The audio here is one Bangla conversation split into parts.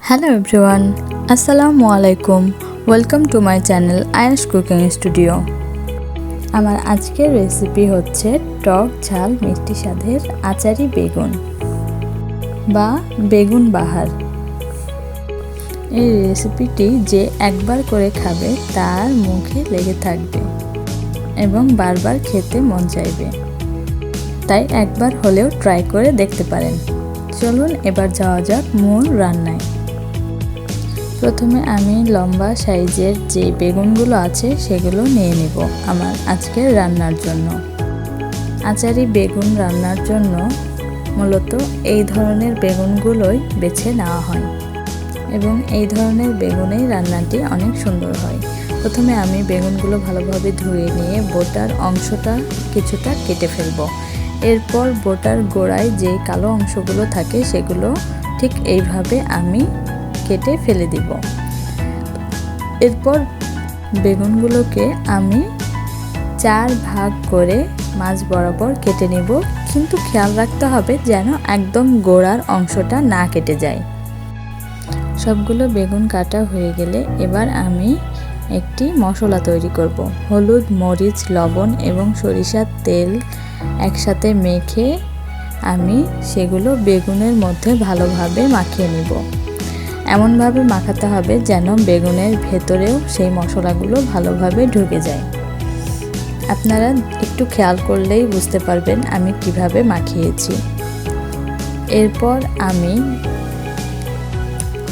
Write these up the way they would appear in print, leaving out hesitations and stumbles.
হ্যালো এভরিওয়ান, আসসালামু আলাইকুম। ওয়েলকাম টু মাই চ্যানেল আয়াস কুকিং স্টুডিও। আমার আজকের রেসিপি হচ্ছে টক ঝাল মিষ্টি স্বাদের আচারি বেগুন বা বেগুন বাহার। এই রেসিপিটি যে একবার করে খাবে তার মুখে লেগে থাকবে এবং বারবার খেতে মন চাইবে, তাই একবার হলেও ট্রাই করে দেখতে পারেন। চলুন এবার যাওয়া যাক মূল রান্নায়। প্রথমে আমি লম্বা সাইজের যে বেগুনগুলো আছে সেগুলো নিয়ে নেব আমার আজকের রান্নার জন্য। আচারি বেগুন রান্নার জন্য মূলত এই ধরনের বেগুনগুলোই বেছে নেওয়া হয় এবং এই ধরনের বেগুনেই রান্নাটি অনেক সুন্দর হয়। প্রথমে আমি বেগুনগুলো ভালোভাবে ধুয়ে নিয়ে বোটার অংশটা কিছুটা কেটে ফেলব। এরপর বোটার গোড়ায় যে কালো অংশগুলো থাকে সেগুলো ঠিক এইভাবে আমি কেটে ফেলে দিব। এরপর বেগুনগুলোকে আমি 4 ভাগ করে মাঝ বরাবর কেটে নেব, কিন্তু খেয়াল রাখতে হবে যেন একদম গোড়ার অংশটা না কেটে যায়। সবগুলো বেগুন কাটা হয়ে গেলে এবার আমি একটি মশলা তৈরি করব। হলুদ, মরিচ, লবণ এবং সরিষার তেল একসাথে মেখে আমি সেগুলো বেগুনের মধ্যে ভালোভাবে মাখিয়ে নিব। এমনভাবে মাখাতে হবে যেন বেগুনের ভেতরেও সেই মশলাগুলো ভালোভাবে ঢুকে যায়। আপনারা একটু খেয়াল করলেই বুঝতে পারবেন আমি কিভাবে মাখিয়েছি। এরপর আমি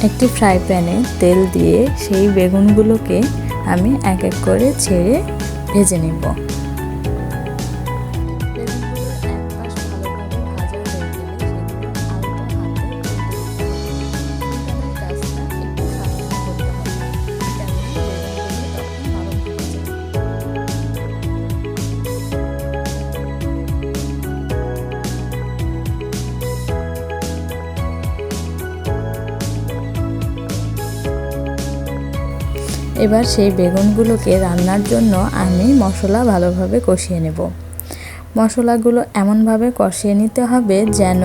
একটি ফ্রাই প্যানে তেল দিয়ে সেই বেগুনগুলোকে আমি এক এক করে ছেড়ে ভেজে নেব। এবার সেই বেগুনগুলোকে রান্নার জন্য আমি মশলা ভালোভাবে কষিয়ে নেব। মশলাগুলো এমনভাবে কষিয়ে নিতে হবে যেন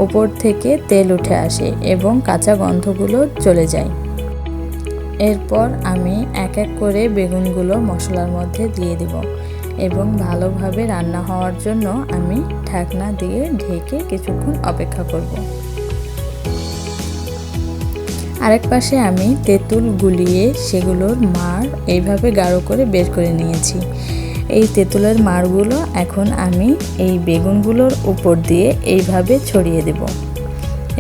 উপর থেকে তেল উঠে আসে এবং কাঁচা গন্ধগুলো চলে যায়। এরপর আমি এক এক করে বেগুনগুলো মশলার মধ্যে দিয়ে দিব এবং ভালোভাবে রান্না হওয়ার জন্য আমি ঢাকনা দিয়ে ঢেকে কিছুক্ষণ অপেক্ষা করব। আরেক পাশে আমি তেঁতুল গুলিয়ে সেগুলোর মাড় এইভাবে গাঢ় করে বের করে নিয়েছি। এই তেঁতুলের মাড়গুলো এখন আমি এই বেগুনগুলোর উপর দিয়ে এইভাবে ছড়িয়ে দেব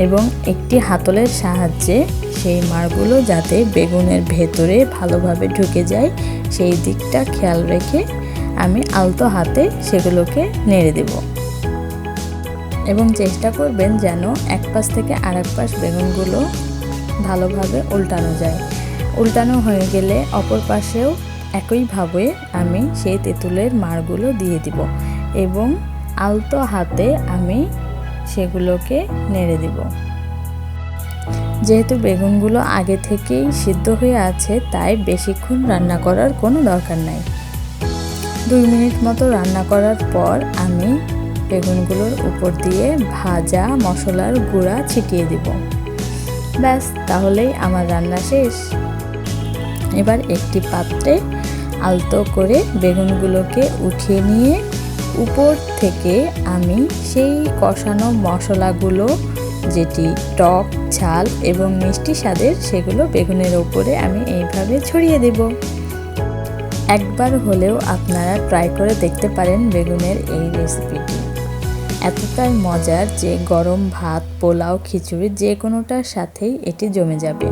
এবং একটি হাতলের সাহায্যে সেই মাড়গুলো যাতে বেগুনের ভেতরে ভালোভাবে ঢুকে যায় সেই দিকটা খেয়াল রেখে আমি আলতো হাতে সেগুলোকে নেড়ে দেব এবং চেষ্টা করবেন যেন এক পাশ থেকে আরেক পাশ বেগুনগুলো ভালোভাবে উল্টানো যায়। উল্টানো হয়ে গেলে অপর পাশেও একইভাবে আমি সেই তেঁতুলের মাড়গুলো দিয়ে দিব এবং আলতো হাতে আমি সেগুলোকে নেড়ে দেব। যেহেতু বেগুনগুলো আগে থেকেই সিদ্ধ হয়ে আছে তাই বেশিক্ষণ রান্না করার কোনো দরকার নাই। 2 মিনিট মতো রান্না করার পর আমি বেগুনগুলোর উপর দিয়ে ভাজা মশলার গুঁড়া ছিটিয়ে দেব। ব্যাস, তাহলেই আমার রান্না শেষ। এবার একটি পাত্রে আলতো করে বেগুনগুলোকে উঠিয়ে নিয়ে উপর থেকে আমি সেই কষানো মশলাগুলো যেটি টক, ঝাল এবং মিষ্টি স্বাদের সেগুলো বেগুনের ওপরে আমি এইভাবে ছড়িয়ে দেব। একবার হলেও আপনারা ট্রাই করে দেখতে পারেন বেগুনের এই রেসিপিটি। এতটাই মজার যে গরম ভাত, পোলাও, খিচুড়ি যে কোনোটার সাথেই এটি জমে যাবে।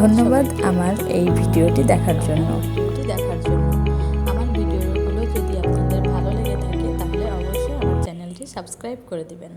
ধন্যবাদ আমার এই ভিডিওটি দেখার জন্য। আমার ভিডিওগুলো যদি আপনাদের ভালো লেগে থাকে তাহলে অবশ্যই আমার চ্যানেলটি সাবস্ক্রাইব করে দিবেন।